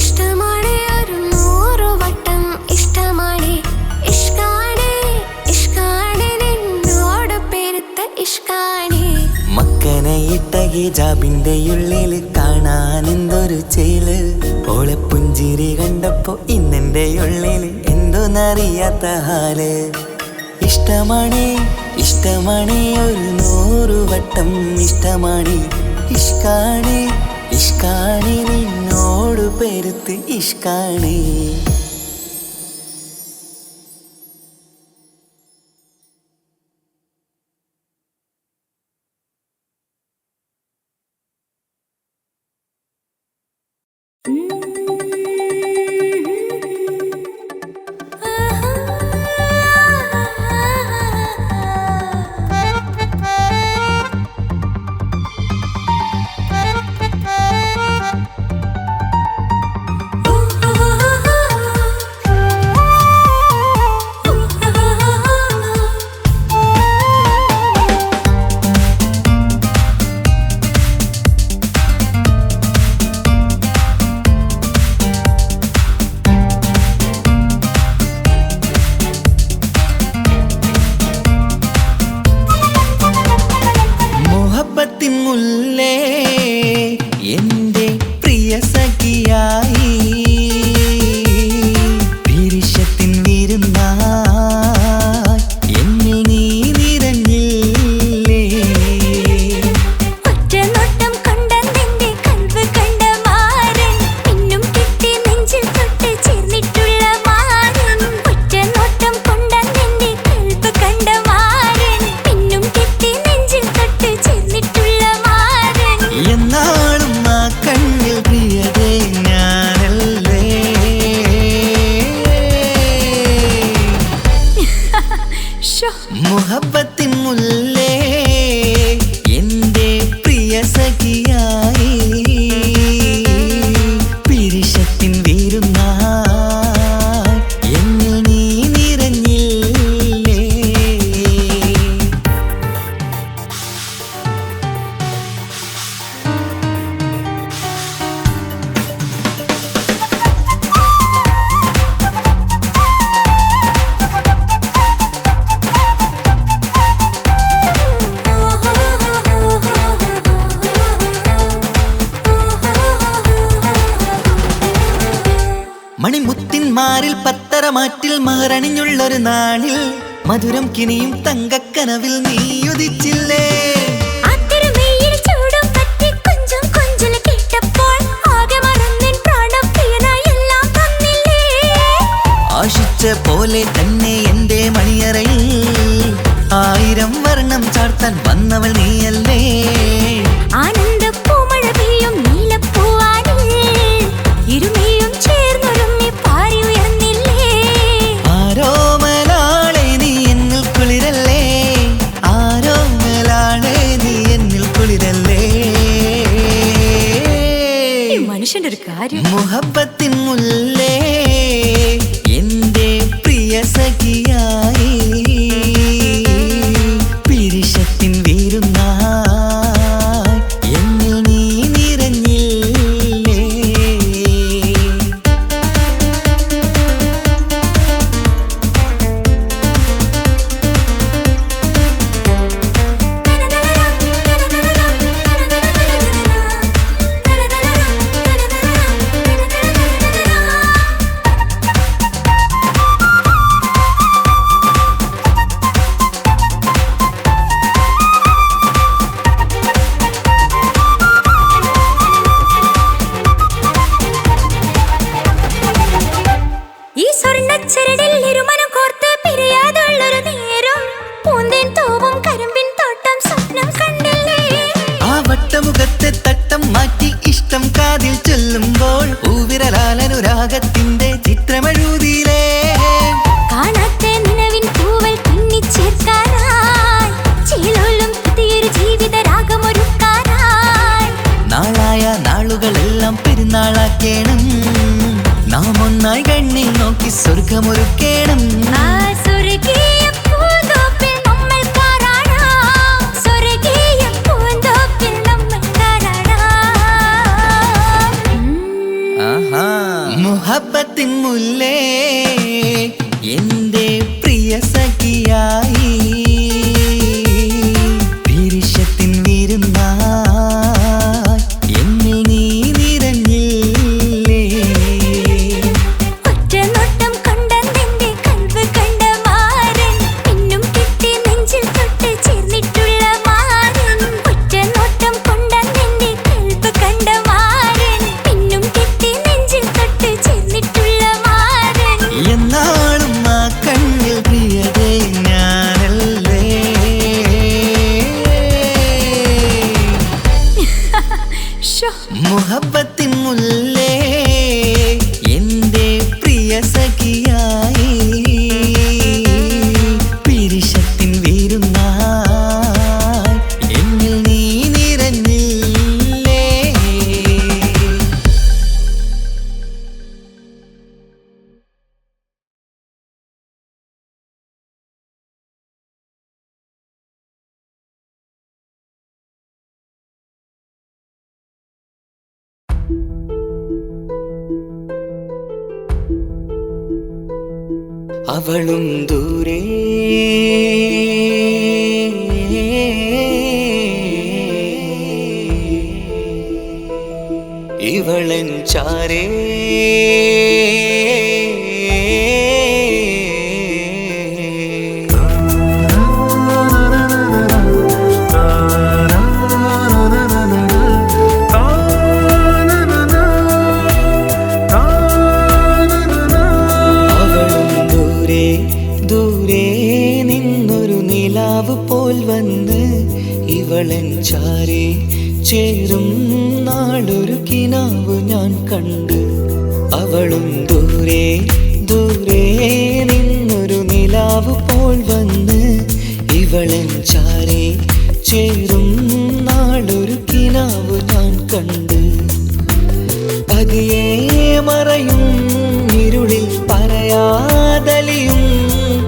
Speaker 7: ഇഷ്ടമാണ് ഒരു 100 വട്ടം ഇഷ്ടമാണ്. ഇഷ്കാണ് ഇഷ്കാണ് നിന്നോട് പെരുത്ത ഇഷ്കാണ്.
Speaker 4: മക്കനയിട്ട ഹിജാബിന്റെ ഉള്ളിൽ കാണാൻ എന്തൊരു ചേല്. ഓളെ പുഞ്ചിരി കണ്ടപ്പോ ഇന്നെന്റെ ഉള്ളിൽ എന്തോന്നറിയാത്ത ഹാല്. ഇഷ്ടമാണ് ഇഷ്ടമാണ് ഒരു 100 വട്ടം ഇഷ്ടമാണ്. ഇഷ്കാണ് ഇഷ്കാണ് നിന്നോട് പെരുത്ത് ഇഷ്കാണ്. സഖിയായി പിരിശത്തിൻ വിരുന്നായി എന്നിൽ നീ നിറഞ്ഞില്ലേ
Speaker 7: ഒറ്റനോട്ടം കൊണ്ടെന്റെ കൽവ് കണ്ട മാരൻ പിന്നും കിട്ടി നെഞ്ചിൽ തൊട്ട് ചേർന്നിട്ടുള്ള മാരൻ ഒറ്റനോട്ടം കൊണ്ടെന്റെ കൽവ് കണ്ട മാരൻ പിന്നും കിട്ടി നെഞ്ചിൽ തൊട്ട് ചേർന്നിട്ടുള്ള മാരൻ
Speaker 4: എന്നാളും ആ കണ്ണിൽ പ്രിയതേ ഞാനല്ലേ മുഹബത്തിൻ മുല്ലേ എന്റെ പ്രിയ സഖിയായി പിരിശത്തിൻ വിരുന്നായി എന്നിൽ നീ നിറഞ്ഞില്ലേ മണിമുത്തിന്മാരിൽ പത്തരമാറ്റിൽ മഹറണിഞ്ഞുള്ളൊരു നാളിൽ മധുരം കിനിയും തങ്കക്കനവിൽ നീ ഉദിച്ചില്ലേ
Speaker 7: ആത്തിരമേയിൽ ചൂടും പറ്റി കൊഞ്ചും കൊഞ്ചൽ കേട്ടപ്പോൾ ആകെ മറന്നിൻ പ്രാണപ്രിയനായി എല്ലാം തന്നില്ലേ
Speaker 4: ആശിച്ച പോലെ തന്നെ എന്റെ മണിയറയിൽ 1000 വർണ്ണം ചാർത്താൻ വന്നവൾ നീയല്ലേ
Speaker 7: ആനന്ദ പൂമഴ പെയ്യും നീലപ്പൂവാനിൽ ഇരുമയും ചേർന്നൊരുമ്മി പാറി ഉയർന്നില്ലേ
Speaker 4: ആരോമലാളെ നീ എന്നിൽ കുളിരല്ലേ ആരോമലാളെ നീ എന്നിൽ കുളിരല്ലേ
Speaker 7: ഈ മനുഷ്യന്റെ ഒരു കാര്യം
Speaker 4: മുഹബത്തിൻ മുല്ലേ എന്റെ പ്രിയ സഖിയായി പിരിശത്തിൻ വിരുന്നായി എന്നിൽ നീ നിറഞ്ഞില്ലേ
Speaker 7: ഈ സ്വർണ്ണച്ചരടിൽ ഇരുമനം കോർത്ത് പിരിയാതുള്ളൊരു നേരം പൂന്തേൻ തൂവും കരിമ്പിൻ തോട്ടം സ്വപ്നം കണ്ടില്ലേ
Speaker 4: ആ വട്ടമുഖത്തെ തട്ടം മാറ്റി ഇഷ്ടം കാതിൽ ചൊല്ലുമ്പോൾ പൂവിരലാലനുരാഗത്തിന്റെ ചിത്രമെഴുതിയിലേ
Speaker 7: കാണാത്ത നിലവിൻ പൂവൽ പിന്നിച്ചേർക്കാനായി ചിലോലും പുതിയൊരു ജീവിത രാഗമൊരുക്കാനായി
Speaker 4: നാളായ നാളുകളെല്ലാം പെരുന്നാളാക്കേണം നാം ഒന്നായി കണ്ണിൽ നോക്കി സ്വർഗമൊരുക്കേണം
Speaker 7: ആ സ്വർഗീയ പൂന്തോപ്പിൽ നമ്മൾ പാറാടാം സ്വർഗീയ പൂന്തോപ്പിൽ നമ്മൾ പാറാടാം
Speaker 4: ആഹാ മുഹബത്തിൻ മുല്ലേ എന്റെ പ്രിയ സഖിയായി പിരിശത്തിൻ വിരുന്നായി എന്നിൽ നീ നിറഞ്ഞില്ലേ
Speaker 7: ഒറ്റനോട്ടം കൊണ്ടെന്റെ കൽവ് കണ്ട മാരൻ പിന്നും കിട്ടി നെഞ്ചിൽ തൊട്ട് ചേർന്നിട്ടുള്ള മാരൻ ഒറ്റനോട്ടം കൊണ്ടെന്റെ കൽവ് കണ്ട മാരൻ പിന്നും കിട്ടി നെഞ്ചിൽ തൊട്ട് ചേർന്നിട്ടുള്ള മാരൻ
Speaker 4: എന്നാളും ആ കണ്ണിൽ പ്രിയതേ ഞാനല്ലേ മുഹബത്തിൻ മുല്ലേ എന്റെ പ്രിയ സഖിയായി പിരിശത്തിൻ വിരുന്നായി എന്നിൽ നീ നിറഞ്ഞില്ലേ അവളും ദൂരെ ഇവളൻ ചാരേ പോൽ വന്ന് ഇവളൻ ചാരേ ചേരും നാളൊരു കിനാവ് ഞാൻ കണ്ട് അവളും ദൂരെ ദൂരെ നിന്നൊരു നിലാവ് പോൽ വന്ന് ഇവളൻ ചാരേ ചേരും നാളൊരു കിനാവ് ഞാൻ കണ്ട് പതിയെ മറയും ഇരുളിൽ പറയാതലിയും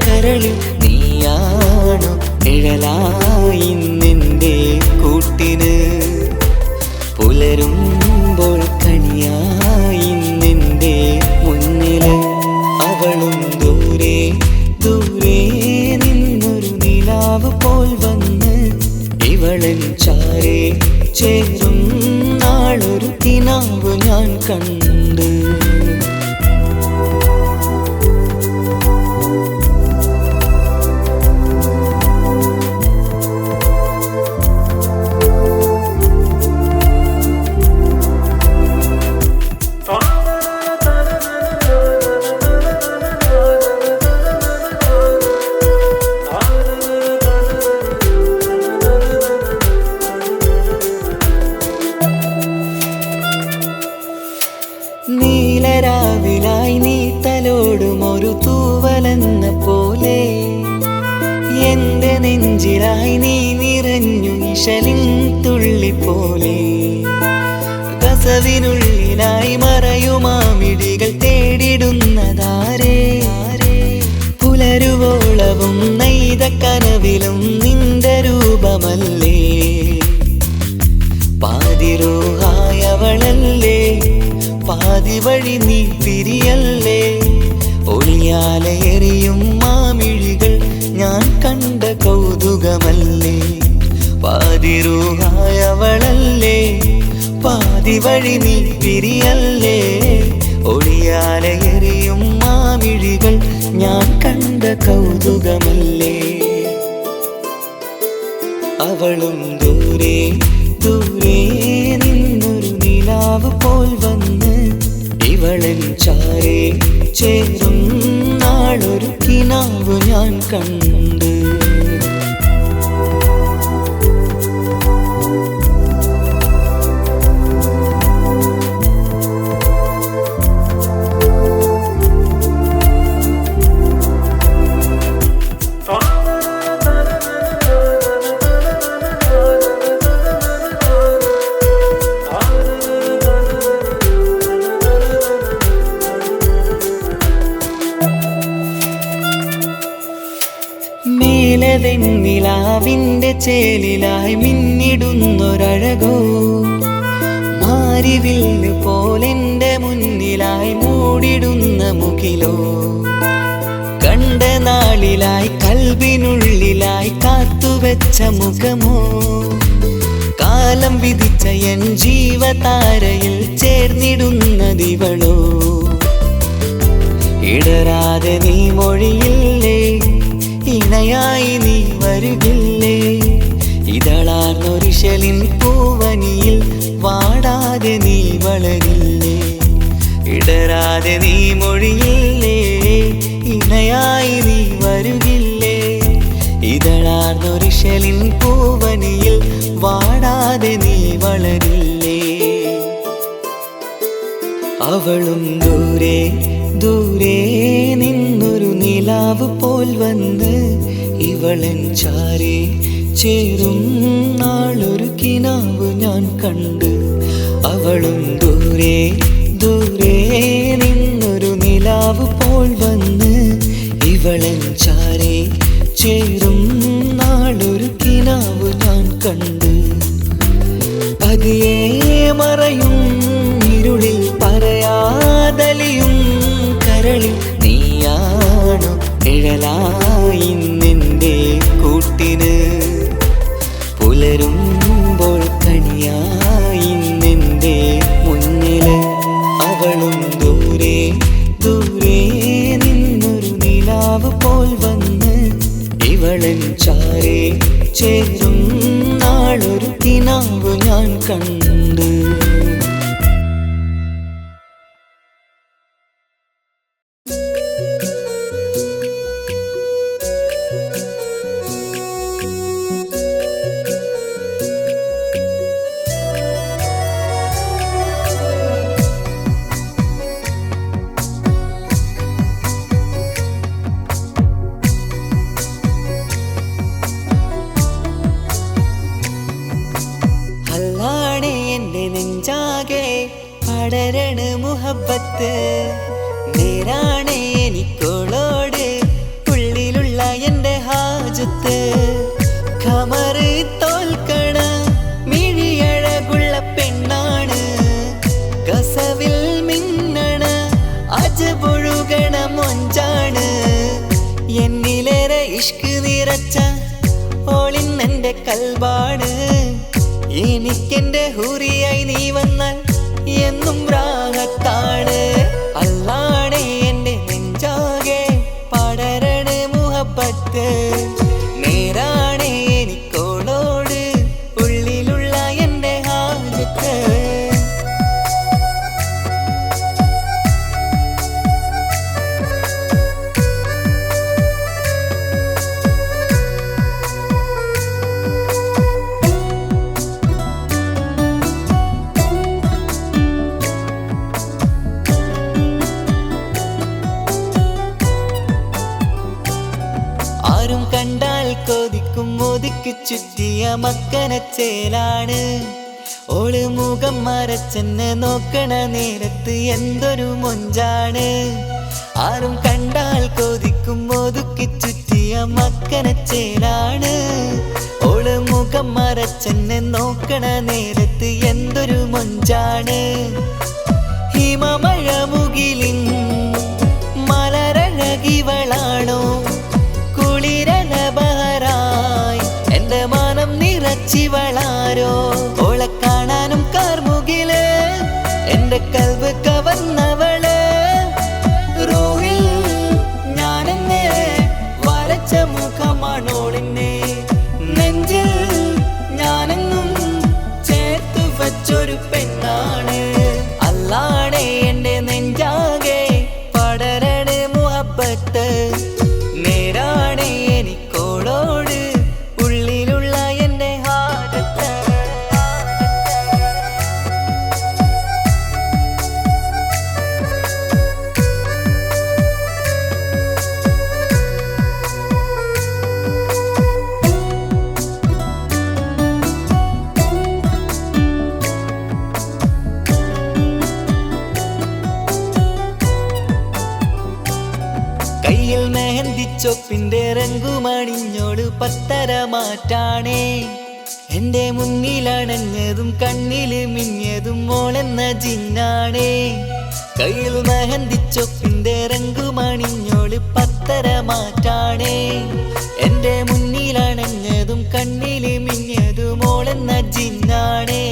Speaker 4: കരളിൽ നീയാണോ നിഴലായി നിന്റെ കൂട്ടിന് പുലരുമ്പോൾ കണിയായി നിന്റെ മുന്നില് അവളും ദൂരെ ദൂരെ നിന്നൊരു നിലാവ് പോൽ വന്ന് ഇവളൻ ചാരേ ചേരും നാളൊരു കിനാവ് ഞാൻ കണ്ട് നീലരാവിലായി നീ തലോടും ഒരു തൂവലെന്ന പോലെ എന്റെ നെഞ്ചിലായി നീ നിറഞ്ഞു ഇശലിൻ തുള്ളി പോലെ കസവിനുള്ളിലായി മറയുമാമിടികൾ തേടിടുന്നതാരേ പുലരുവോളവും നെയ്ത കനവിലും നിന്റെ രൂപമല്ലേ പാതിരൂഹായവളല്ലേ പാതി വഴി നീ തിരിയല്ലേ ഒളിയാലെ എറിയും മാമിഴികൾ ഞാൻ കണ്ട കൗതുകമല്ലേ പാതിരൂഹായവളല്ലേ പാതി വഴി നീ തിരിയല്ലേ ഒളിയാലെ എറിയും മാമിഴികൾ ഞാൻ കണ്ട കൗതുകമല്ലേ അവളും ദൂരെ ദൂരെ നിന്നൊരു നിലാവ് പോൽ വന്ന് ഇവളൻ ചാരേ ചേരും നാളൊരു കിനാവ് ഞാൻ കണ്ട് വെണ്ണിലാവിന്റെ ചേലിലായി മിന്നിടുന്നൊരഴകോ മാരിവില്ല് പോലെന്റെ മുന്നിലായി മൂടിടുന്ന മുകിലോ കണ്ട നാളിലായി കൽബിനുള്ളിലായി കാത്തുവെച്ച മുഖമോ കാലം വിധിച്ച എൻ ജീവതാരയിൽ ചേർന്നിടുന്നതിവളോ ഇടരാതെ നീ മൊഴിയില്ലേ ഇണയായി നീ വരുകില്ലേ ഇതളാർന്നൊരിശലിൻ പൂവനിയിൽ വാടാതെ നീ വളരില്ലേ ഇടരാതെ നീ മൊഴിയില്ലേ ഇണയായി നീ വരുകില്ലേ ഇതളാർന്നൊരിശലിൻ പൂവനിയിൽ വാടാതെ നീ വളരില്ലേ അവളും ദൂരെ ദൂരെ നിന്നൊരു നിലാവ് പോൽ വന്ന് ഇവളൻ ചാരേ ചേരും നാളൊരു കിനാവ് ഞാൻ കണ്ട് അവളും ദൂരെ ദൂരെ നിന്നൊരു നിലാവ് പോൽ വന്ന് ഇവളൻ ചാരേ ചേരും നാളൊരു കിനാവ് ഞാൻ കണ്ട് പതിയെ മറയും ഇരുളിൽ പറയാതലിയും കരളിൽ നീയാണോ നിഴലായി നിന്റെ കൂട്ടിന് പുലരുമ്പോൾ കണിയായി നിന്റെ മുന്നിൽ അവളും ദൂരെ ദൂരെ നിന്നൊരു നിലാവ് പോൽ വന്ന് ഇവളൻ ചാരേ ചേരും നാളൊരു കിനാവ് ഞാൻ കണ്ട്. പടരണ മുഹബത്ത് നേരാണ് എനിക്കോളോട് ഉള്ളിലുള്ള എൻ്റെ ഹാജത്ത്. ഖമറ് തോൽക്കണ മിഴിയഴകുള്ള പെണ്ണാണ്, കസവിൽ മിന്നണ അജപൊഴുകണ മൊഞ്ചാണ്. എന്നിലേറെ ഇഷ്ക് നിറച്ച ഓളിന്നെൻ്റെ കൽബാണ്. എനിക്കെൻ്റെ ഹൂറിയായി നീ വന്നാൽ എന്നും രാഗത്താണ്. അല്ലാണേ എൻ്റെ നെഞ്ചാകെ പടരണ മുഹബത്ത് നേരാണേ എനിക്കോളോട് ഉള്ളിലുള്ള എൻ്റെ ഹാജത്ത്. കണ്ടാൽ കൊതിക്കും ഒതുക്കി ചുറ്റിയ മക്കനച്ചേലാണ്. ഓള് മുഖം മറച്ചെന്നെ നോക്കണ നേരത്ത് എന്തൊരു മൊഞ്ചാണ്. ആരും കണ്ടാൽ കൊതിക്കും ഒതുക്കി ചുറ്റിയ മക്കനച്ചേലാണ്. ഓള് മുഖം മറച്ചെന്നെ നോക്കണ നേരത്ത് എന്തൊരു മൊഞ്ചാണ്. ഹിമമഴ മുകിലിൻ മലരഴകിവളാണോ, കുളിരലബഹരായി എൻ്റെ മാനം നിറച്ചിവളാരോ. ഓളെ കാണാനും കാർമുകില് എൻ്റെ കൽവ് കവർന്നവള്. റൂഹിൽ ഞാനെന്നെ വരച്ച മുഖമാണോളിന്നെ, നെഞ്ചിൽ ഞാനെന്നും ചേർത്തു വച്ചൊരു പെണ്ണാണ്. അല്ലാണേ എൻ്റെ നെഞ്ചാകെ പടരണ മുഹബത്ത് നേരാണേ എനിക്കോളോട് ഉള്ളിലുള്ള എൻ്റെ ഹാജത്ത്. കയ്യിൽ മെഹന്തിച്ചൊപ്പിന്റെ രംഗുമണിഞ്ഞോട് പത്തര മാറ്റാണേ. എന്റെ മുന്നിലണഞ്ഞതും കണ്ണില് മിഞ്ഞതും മോളെന്ന ജിന്നാണേ. കയ്യിൽ മെഹന്തിച്ചൊപ്പിന്റെ രംഗുമണിഞ്ഞോട് പത്തര മാറ്റാണേ. എന്റെ മുന്നിലണഞ്ഞതും കണ്ണില് മിഞ്ഞതും മോളെന്ന ജിന്നാണേ.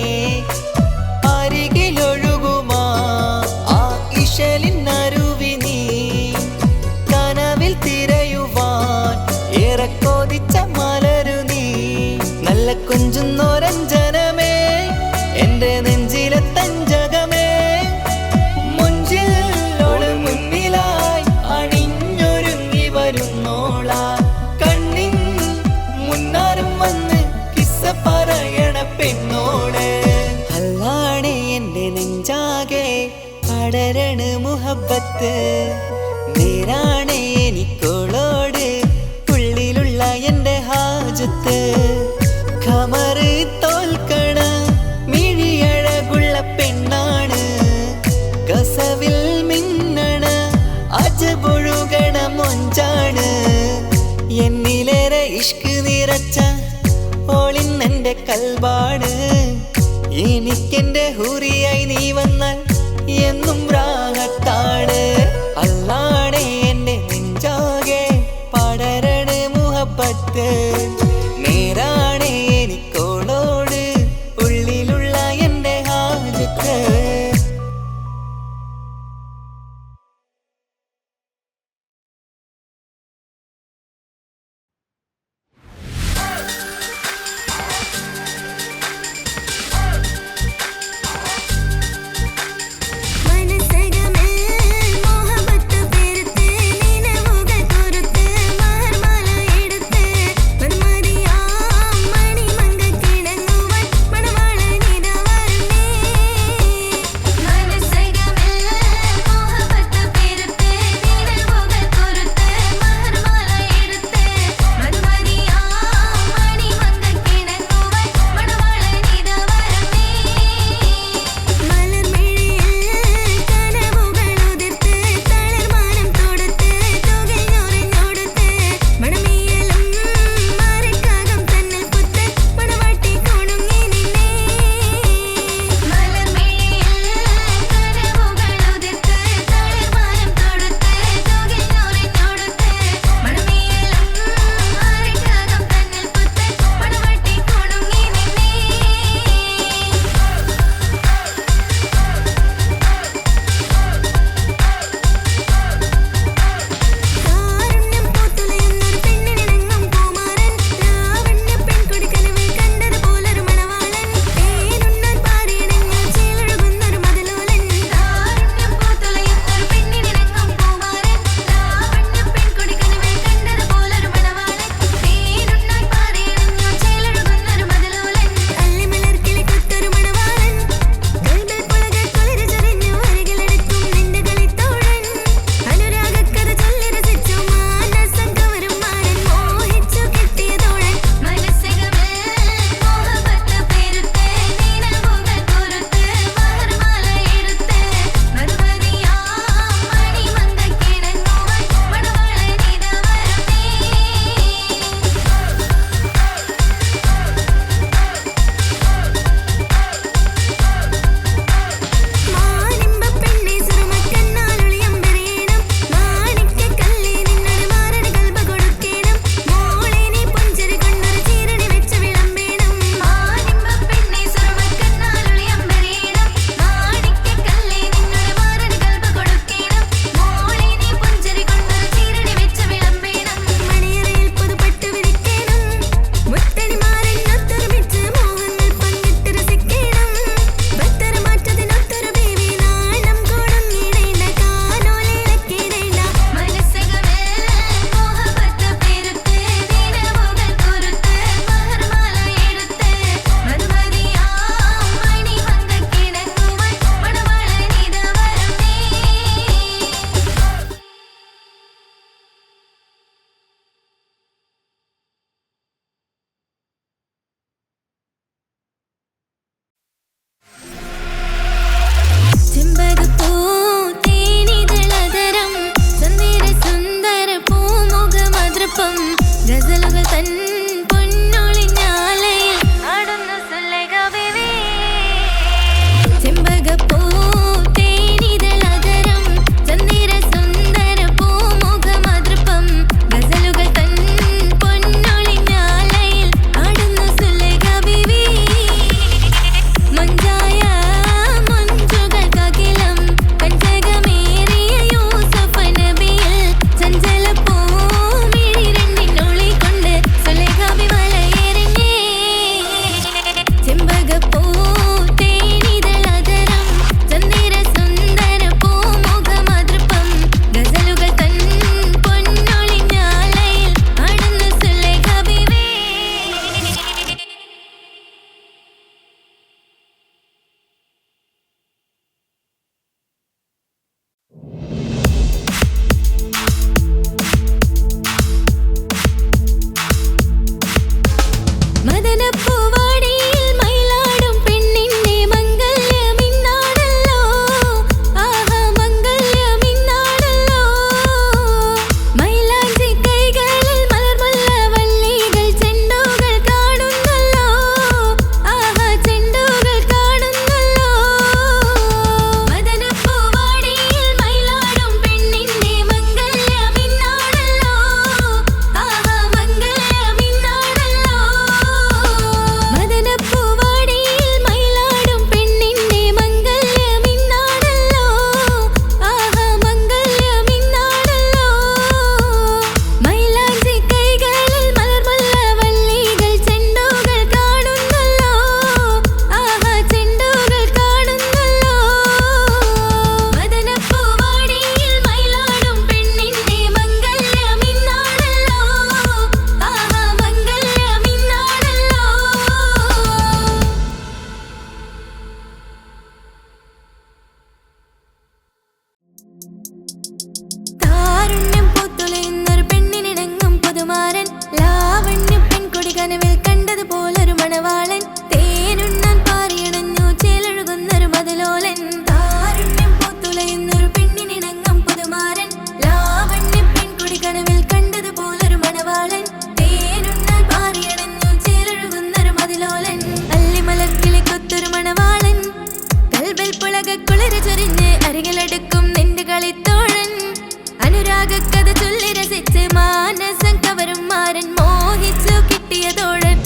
Speaker 4: അരികിലൊഴുകുമാ ആ ഇശലിനരുവി നീ കനവിൽ തിരയുവാൻ ഏറെ കൊതിച്ച മലരു നീ. നല്ല കുഞ്ചുന്നോരഞ്ജനമേ എൻ്റെ നെഞ്ചിലെ തഞ്ചകമേ. മുഞ്ചിൽ ഓള് മുന്നിലായി അണിഞ്ഞൊരുങ്ങി വരുന്നോള. കണ്ണിൻ മുന്നാരും വന്ന് കിസ്സ പറയണ പെണ്ണോട്. അല്ലാണേ എൻ്റെ നെഞ്ചാകെ പടരണ മുഹബത്ത് നേരാണേ എനിക്കോളോട് ഉള്ളിലുള്ള എൻ്റെ ഹാജത്ത്. ഖമറ് തോൽക്കണ മിഴിയഴകുള്ള പെണ്ണാണ്, കസവിൽ മിന്നണ അജപൊഴുകണ മൊഞ്ചാണ്. എന്നിലേറെ ഇഷ്ക് നിറച്ച ഓളിന്നെൻ്റെ കൽബാണ്. എനിക്കെൻ്റെ ഹൂറിയായി നീ വന്നാൽ എന്നും രാഗത്താണ്. അല്ലാണേ എൻ്റെ നെഞ്ചാകെ പടരണ മുഹബത്ത് നേരാണേ എനിക്കോളോട് ഉള്ളിലുള്ള എൻ്റെ ഹാജത്ത്.
Speaker 7: കനവിൽ കണ്ടതുപോലൊരു മണവാളൻ തേനുണ്ണാൻ പാറിയണഞ്ഞു ചേലൊഴുകുന്നൊരു മതിലോലൻ താരുണ്യം പൂത്തുലയുന്നൊരു പെണ്ണിനിണങ്ങും പുതുമാരൻ ലാവണ്യ പെൺകുടി കനവിൽ കണ്ടതുപോലൊരു മണവാളൻ തേനുണ്ണാൻ പാറിയണഞ്ഞു ചേലൊഴുകുന്നൊരു മതിലോലൻ അല്ലിമലർക്കിളി കൊത്തൊരു മണവാളൻ കൽബിൽ പുളകുളിര് ചൊരിഞ്ഞ് അരികിലടുക്കും നിന്റെ കളിത്തോഴൻ അനുരാഗ കഥ ചൊല്ലി രസിച്ച് മാനസം കവരും മാരൻ മോഹിച്ചു കിട്ടിയതോഴൻ